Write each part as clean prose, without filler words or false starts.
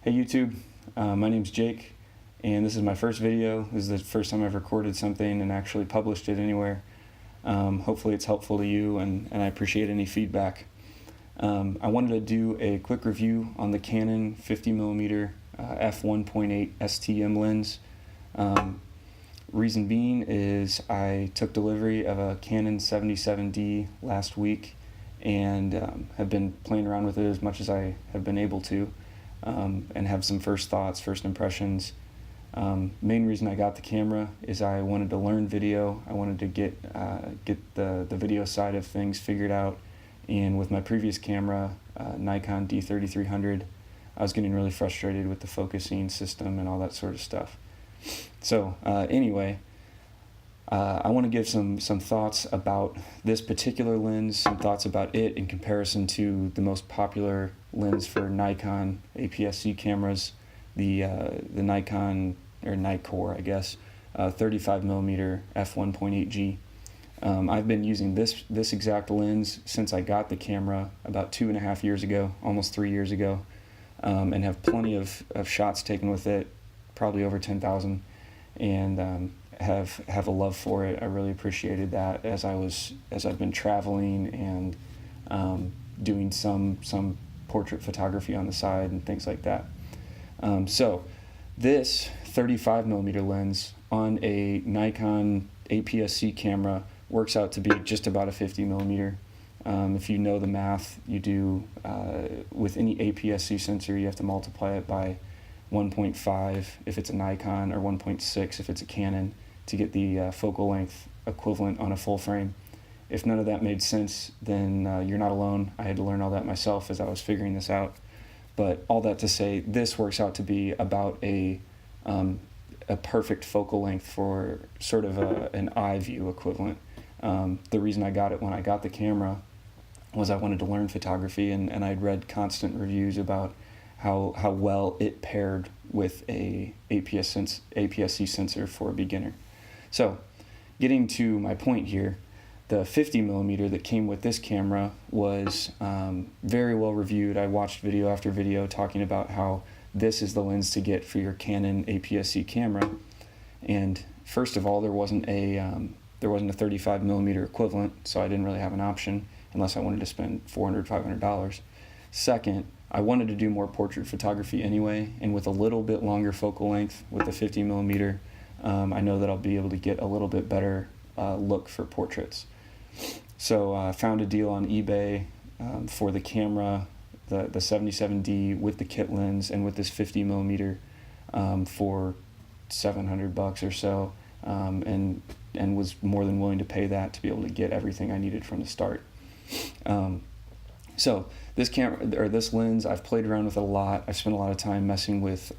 Hey YouTube, my name's Jake, and this is my first video. This is the first time I've recorded something and actually published it anywhere. Hopefully it's helpful to you, and I appreciate any feedback. I wanted to do a quick review on the Canon 50mm f1.8 STM lens. Reason being is I took delivery of a Canon 77D last week and have been playing around with it as much as I have been able to. And have some first thoughts, first impressions. Main reason I got the camera is I wanted to learn video. I wanted to get the video side of things figured out. And with my previous camera, Nikon D3300, I was getting really frustrated with the focusing system and all that sort of stuff. So anyway, I want to give some thoughts about this particular lens, some thoughts about it in comparison to the most popular lens for Nikon APS-C cameras, the Nikon, or Nikkor, I guess, 35mm f1.8G. I've been using this exact lens since I got the camera about 2.5 years ago, almost 3 years ago, and have plenty of shots taken with it, probably over 10,000, and have a love for it. I really appreciated that as I've been traveling and doing some portrait photography on the side and things like that. So this 35mm lens on a Nikon APS-C camera works out to be just about a 50mm. If you know the math, you do with any APS-C sensor, you have to multiply it by 1.5 if it's a Nikon, or 1.6 if it's a Canon, to get the focal length equivalent on a full frame. If none of that made sense, then you're not alone. I had to learn all that myself as I was figuring this out. But all that to say, this works out to be about a perfect focal length for sort of an eye view equivalent. The reason I got it when I got the camera was I wanted to learn photography, and I'd read constant reviews about how well it paired with a APS-C sensor for a beginner. So, getting to my point here, the 50mm that came with this camera was very well reviewed. I watched video after video talking about how this is the lens to get for your Canon APS-C camera. And first of all, there wasn't a 35mm equivalent, so I didn't really have an option unless I wanted to spend $400, $500. Second, I wanted to do more portrait photography anyway, and with a little bit longer focal length with the 50mm, I know that I'll be able to get a little bit better look for portraits. So I found a deal on eBay for the camera, the 77D with the kit lens and with this 50mm for $700 or so, and was more than willing to pay that to be able to get everything I needed from the start. So this camera, or this lens, I've played around with it a lot. I've spent a lot of time messing with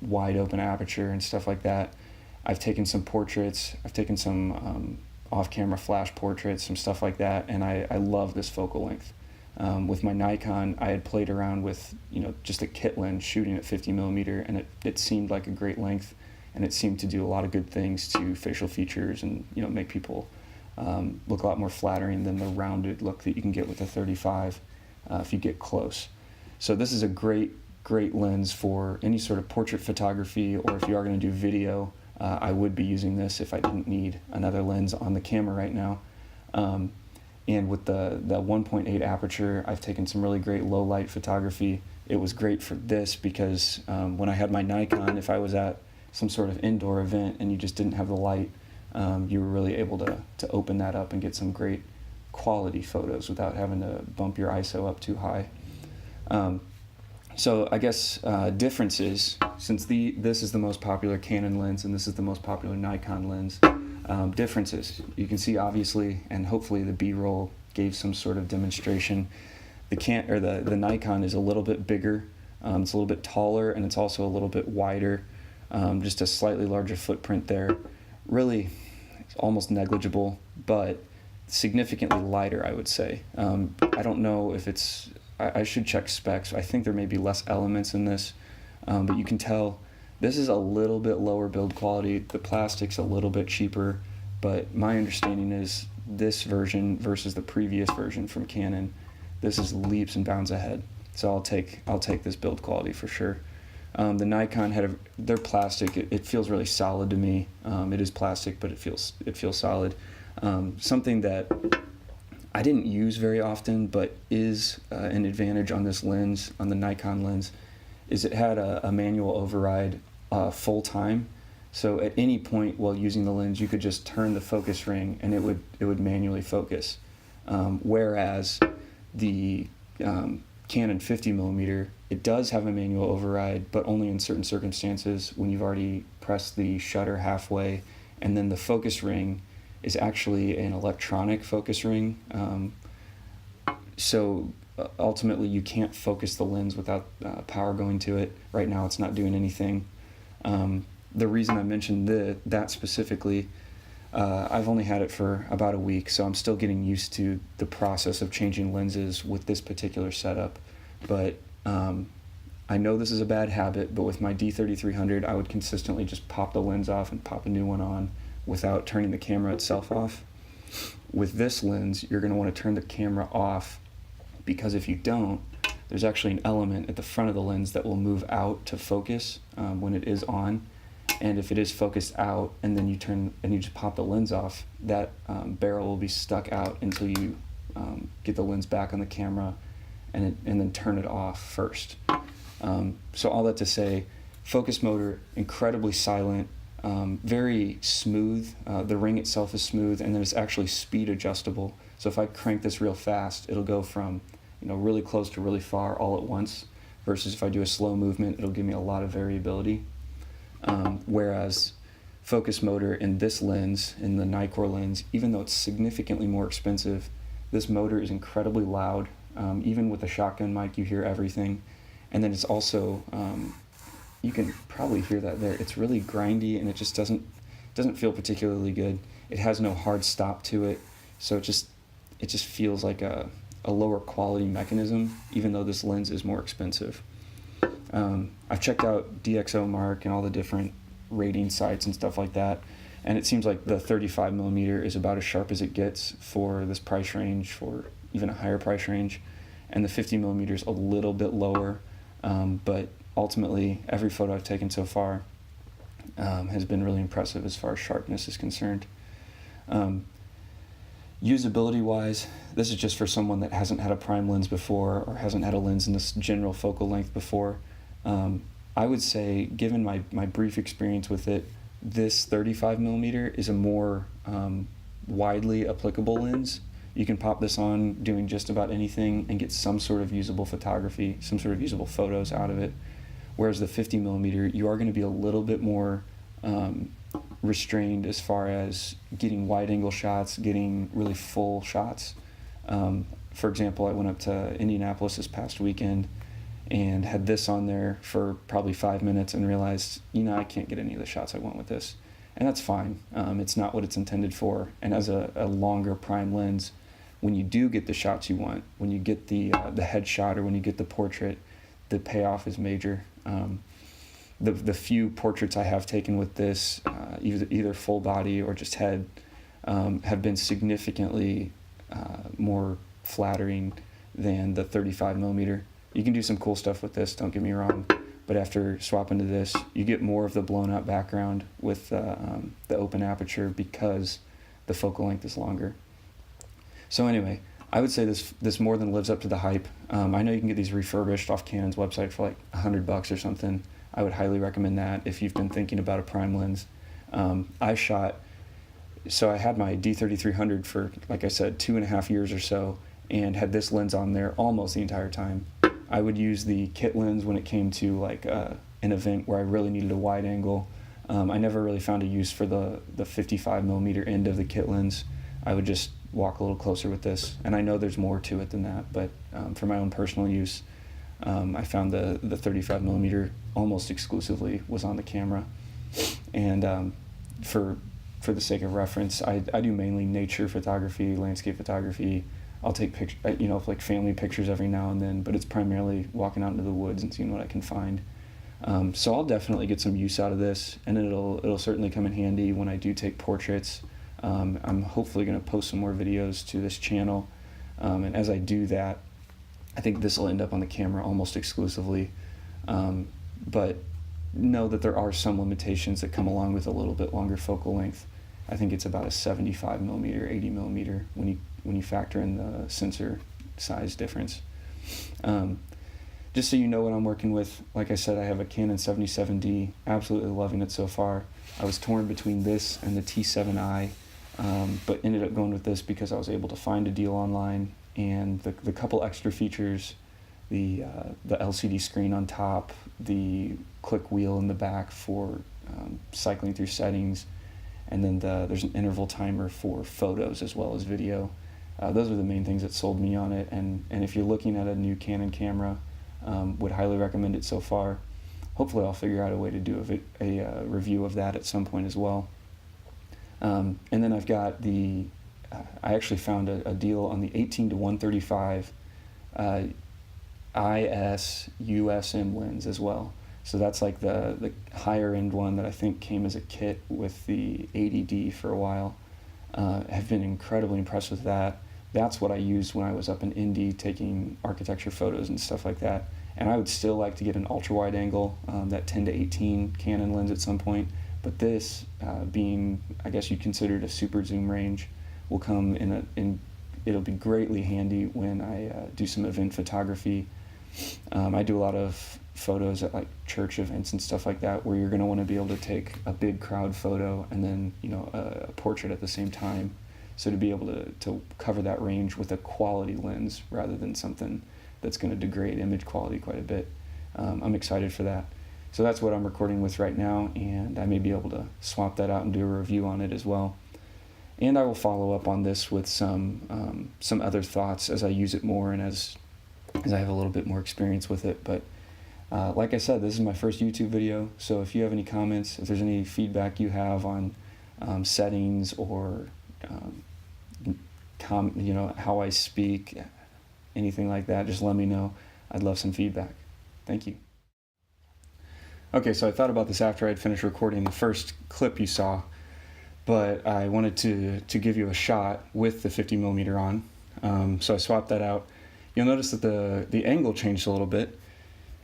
wide open aperture and stuff like that. I've taken some portraits, I've taken some off-camera flash portraits, some stuff like that, and I love this focal length. With my Nikon, I had played around with just a kit lens shooting at 50mm, and it seemed like a great length, and it seemed to do a lot of good things to facial features and make people look a lot more flattering than the rounded look that you can get with a 35 if you get close. So this is a great lens for any sort of portrait photography, or if you are going to do video. I would be using this if I didn't need another lens on the camera right now. And with the 1.8 aperture, I've taken some really great low light photography. It was great for this because when I had my Nikon, if I was at some sort of indoor event and you just didn't have the light, you were really able to open that up and get some great quality photos without having to bump your ISO up too high. So I guess differences, since this is the most popular Canon lens and this is the most popular Nikon lens, differences. You can see obviously, and hopefully the B-roll gave some sort of demonstration. The Nikon is a little bit bigger, it's a little bit taller, and it's also a little bit wider, just a slightly larger footprint there. Really, it's almost negligible, but significantly lighter, I would say. I don't know if it's, I should check specs. I think there may be less elements in this, but you can tell this is a little bit lower build quality. The plastic's a little bit cheaper, but my understanding is this version versus the previous version from Canon, this is leaps and bounds ahead. So I'll take this build quality for sure. The Nikon they're plastic. It feels really solid to me. It is plastic, but it feels solid. Something that I didn't use very often, but is an advantage on this lens, on the Nikon lens, is it had a manual override full time. So at any point while using the lens, you could just turn the focus ring and it would manually focus. Whereas the Canon 50mm, it does have a manual override, but only in certain circumstances when you've already pressed the shutter halfway, and then the focus ring is actually an electronic focus ring. So ultimately you can't focus the lens without power going to it. Right now it's not doing anything. The reason I mentioned that specifically, I've only had it for about a week, so I'm still getting used to the process of changing lenses with this particular setup. But I know this is a bad habit, but with my D3300, I would consistently just pop the lens off and pop a new one on without turning the camera itself off. With this lens, you're going to want to turn the camera off, because if you don't, there's actually an element at the front of the lens that will move out to focus when it is on. And if it is focused out and then you just pop the lens off, that barrel will be stuck out until you get the lens back on the camera and then turn it off first. So all that to say, focus motor, incredibly silent, very smooth. The ring itself is smooth, and then it's actually speed adjustable. So if I crank this real fast, it'll go from really close to really far all at once, versus if I do a slow movement, it'll give me a lot of variability. Whereas focus motor in this lens, in the Nikkor lens, even though it's significantly more expensive, this motor is incredibly loud. Even with a shotgun mic, you hear everything. And then it's also, you can probably hear that there, it's really grindy, and it just doesn't feel particularly good. It has no hard stop to it, so it just feels like a lower quality mechanism, even though this lens is more expensive. I've checked out DxOMark and all the different rating sites and stuff like that, and it seems like the 35mm is about as sharp as it gets for this price range, for even a higher price range, and the 50mm is a little bit lower, but ultimately every photo I've taken so far has been really impressive as far as sharpness is concerned. Usability wise, this is just for someone that hasn't had a prime lens before, or hasn't had a lens in this general focal length before. I would say, given my brief experience with it, this 35mm is a more widely applicable lens. You can pop this on doing just about anything and get some sort of usable photography, some sort of usable photos out of it. Whereas the 50mm, you are going to be a little bit more restrained as far as getting wide angle shots, getting really full shots. For example, I went up to Indianapolis this past weekend and had this on there for probably 5 minutes and realized, I can't get any of the shots I want with this. And that's fine. It's not what it's intended for. And as a longer prime lens, when you do get the shots you want, when you get the headshot or when you get the portrait, the payoff is major. The few portraits I have taken with this, either full body or just head, have been significantly more flattering than the 35mm. You can do some cool stuff with this, don't get me wrong, but after swapping to this, you get more of the blown out background with the open aperture because the focal length is longer. So anyway, I would say this more than lives up to the hype. I know you can get these refurbished off Canon's website for like $100 or something. I would highly recommend that if you've been thinking about a prime lens. I had my D3300 for, like I said, 2.5 years or so, and had this lens on there almost the entire time. I would use the kit lens when it came to like an event where I really needed a wide angle. I never really found a use for the 55mm end of the kit lens. I would just walk a little closer with this, and I know there's more to it than that, but for my own personal use, I found the 35mm almost exclusively was on the camera. And for the sake of reference, I do mainly nature photography, landscape photography. I'll take like family pictures every now and then, but it's primarily walking out into the woods and seeing what I can find. So I'll definitely get some use out of this, and it'll certainly come in handy when I do take portraits. I'm hopefully going to post some more videos to this channel, and as I do that, I think this will end up on the camera almost exclusively, but know that there are some limitations that come along with a little bit longer focal length. I think it's about a 75mm, 80mm when you factor in the sensor size difference. Just so you know what I'm working with, like I said, I have a Canon 77D, absolutely loving it so far. I was torn between this and the T7i, but ended up going with this because I was able to find a deal online, and the couple extra features, the LCD screen on top, the click wheel in the back for cycling through settings, and then there's an interval timer for photos as well as video. Those are the main things that sold me on it, and if you're looking at a new Canon camera, would highly recommend it so far. Hopefully I'll figure out a way to do a review of that at some point as well. And then I've got I actually found a deal on the 18-135 IS USM lens as well. So that's like the higher end one that I think came as a kit with the 80D for a while. Have been incredibly impressed with that. That's what I used when I was up in Indy taking architecture photos and stuff like that. And I would still like to get an ultra wide angle, that 10-18 Canon lens at some point. But this, being, I guess you'd consider it a super zoom range, will come it'll be greatly handy when I do some event photography. I do a lot of photos at like church events and stuff like that, where you're going to want to be able to take a big crowd photo and then a portrait at the same time. So to be able to cover that range with a quality lens rather than something that's going to degrade image quality quite a bit, I'm excited for that. So that's what I'm recording with right now, and I may be able to swap that out and do a review on it as well. And I will follow up on this with some other thoughts as I use it more and as I have a little bit more experience with it. But like I said, this is my first YouTube video, so if you have any comments, if there's any feedback you have on settings or how I speak, anything like that, just let me know. I'd love some feedback. Thank you. Okay, so I thought about this after I'd finished recording the first clip you saw, but I wanted to give you a shot with the 50mm on, so I swapped that out. You'll notice that the angle changed a little bit.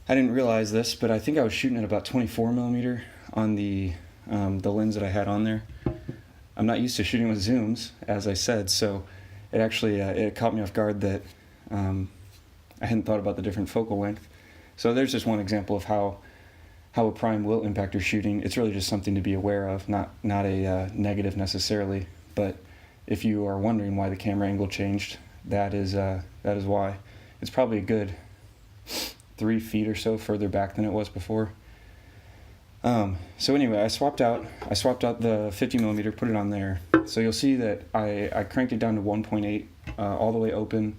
I didn't realize this, but I think I was shooting at about 24mm on the lens that I had on there. I'm not used to shooting with zooms, as I said, so it actually it caught me off guard that I hadn't thought about the different focal length. So there's just one example of how a prime will impact your shooting. It's really just something to be aware of, not a negative necessarily. But if you are wondering why the camera angle changed, that is why. It's probably a good 3 feet or so further back than it was before. So anyway, I swapped out the 50mm, put it on there. So you'll see that I cranked it down to 1.8 all the way open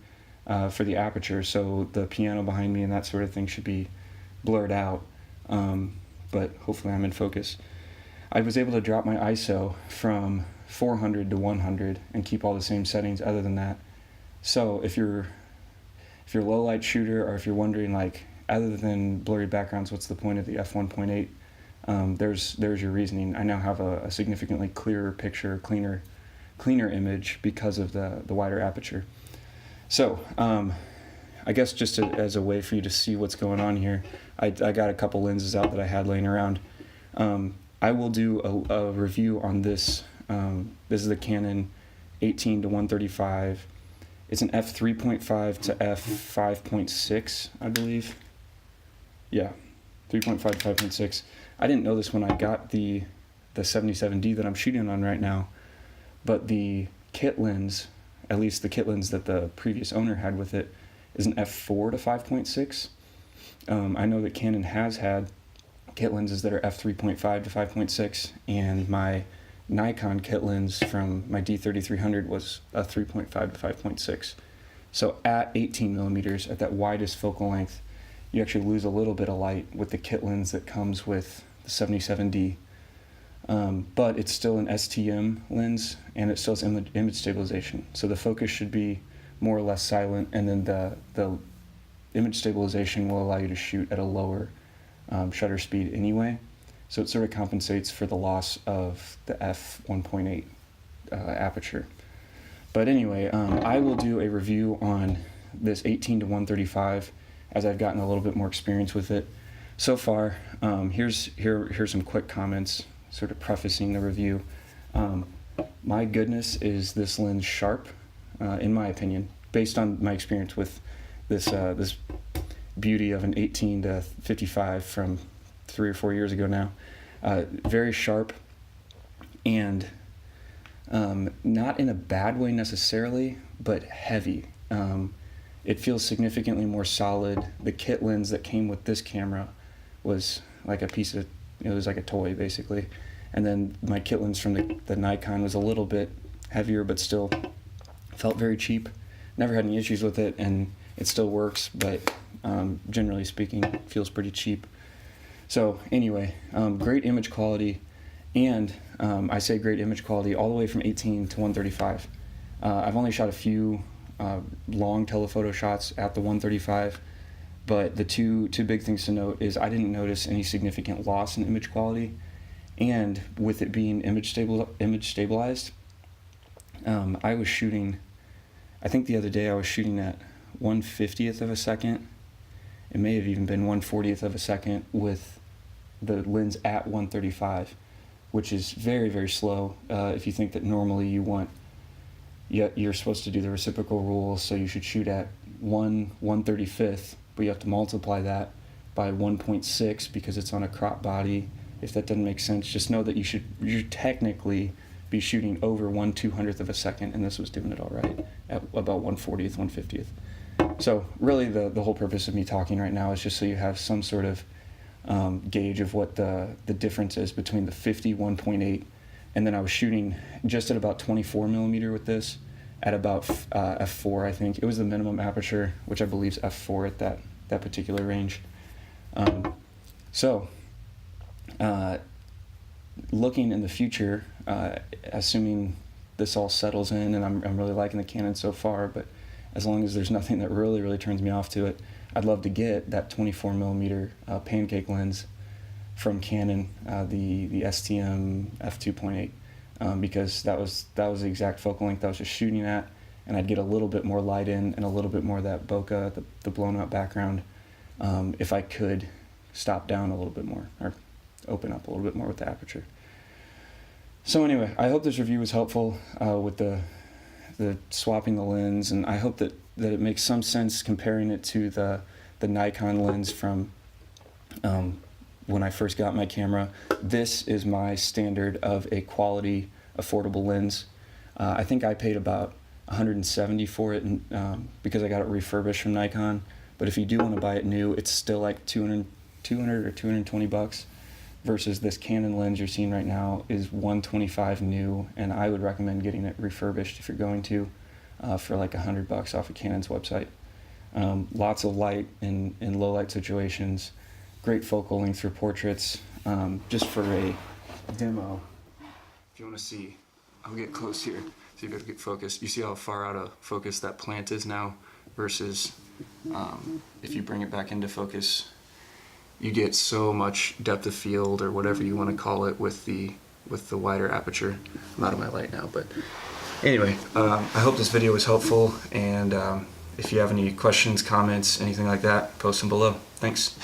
for the aperture, so the piano behind me and that sort of thing should be blurred out, but hopefully I'm in focus. I was able to drop my ISO from 400 to 100 and keep all the same settings other than that. So if you're a low light shooter, or if you're wondering, like, other than blurry backgrounds, what's the point of the f1.8? There's your reasoning. I now have a significantly clearer picture, cleaner image because of the wider aperture. So I guess just as a way for you to see what's going on here, I got a couple lenses out that I had laying around. I will do a review on this. This is the Canon 18-135. It's an f3.5 to f5.6, I believe. Yeah, 3.5 to 5.6. I didn't know this when I got the 77D that I'm shooting on right now, but the kit lens, at least the kit lens that the previous owner had with it, is an f4 to 5.6. I know that Canon has had kit lenses that are f3.5 to 5.6, and my Nikon kit lens from my D3300 was a 3.5 to 5.6. So at 18mm, at that widest focal length, you actually lose a little bit of light with the kit lens that comes with the 77D. But it's still an STM lens, and it still has image stabilization. So the focus should be more or less silent, and then the image stabilization will allow you to shoot at a lower shutter speed anyway. So it sort of compensates for the loss of the f1.8 aperture. But anyway, I will do a review on this 18 to 135 as I've gotten a little bit more experience with it. So far, here's some quick comments, sort of prefacing the review. My goodness, is this lens sharp, in my opinion, based on my experience with this this beauty of an 18 to 55 from 3 or 4 years ago now. Very sharp, and not in a bad way necessarily, but heavy. It feels significantly more solid. The kit lens that came with this camera was like a piece of, it was like a toy basically. And then my kit lens from the Nikon was a little bit heavier, but still felt very cheap. Never had any issues with it, and it still works, but generally speaking, it feels pretty cheap. So anyway, great image quality, and I say great image quality all the way from 18 to 135. I've only shot a few long telephoto shots at the 135, but the two big things to note is I didn't notice any significant loss in image quality, and with it being image stabilized, I was shooting, I think the other day I was shooting at 1/50th of a second. It may have even been 1/40th of a second with the lens at 135, which is very, very slow. If you think that normally you're supposed to do the reciprocal rule, so you should shoot at 1/35th, but you have to multiply that by 1.6 because it's on a crop body. If that doesn't make sense, just know that you should technically be shooting over 1/200th of a second, and this was doing it all right at about 1/40th, 1/50th. So really the whole purpose of me talking right now is just so you have some sort of gauge of what the difference is between the 50 1.8, and then I was shooting just at about 24mm with this at about f4, I think. It was the minimum aperture, which I believe is f4 at that particular range. Looking in the future, assuming this all settles in, and I'm really liking the Canon so far, but as long as there's nothing that really turns me off to it, I'd love to get that 24mm pancake lens from Canon, the STM f2.8, because that was the exact focal length I was just shooting at, and I'd get a little bit more light in and a little bit more of that bokeh, the blown out background, if I could stop down a little bit more, or open up a little bit more with the aperture. So anyway, I hope this review was helpful with the swapping the lens, and I hope that it makes some sense comparing it to the Nikon lens from when I first got my camera. This is my standard of a quality, affordable lens. I think I paid about $170 for it, because I got it refurbished from Nikon. But if you do want to buy it new, it's still like $200 or $220, versus this Canon lens you're seeing right now is $125 new, and I would recommend getting it refurbished if you're going to, for like $100 off of Canon's website. Lots of light in low light situations, great focal length for portraits. Just for a demo, if you want to see, I'll get close here, see if I can get focused. You see how far out of focus that plant is now, versus if you bring it back into focus, you get so much depth of field, or whatever you want to call it, with the wider aperture. I'm out of my light now, but anyway, I hope this video was helpful, and if you have any questions, comments, anything like that, post them below. Thanks.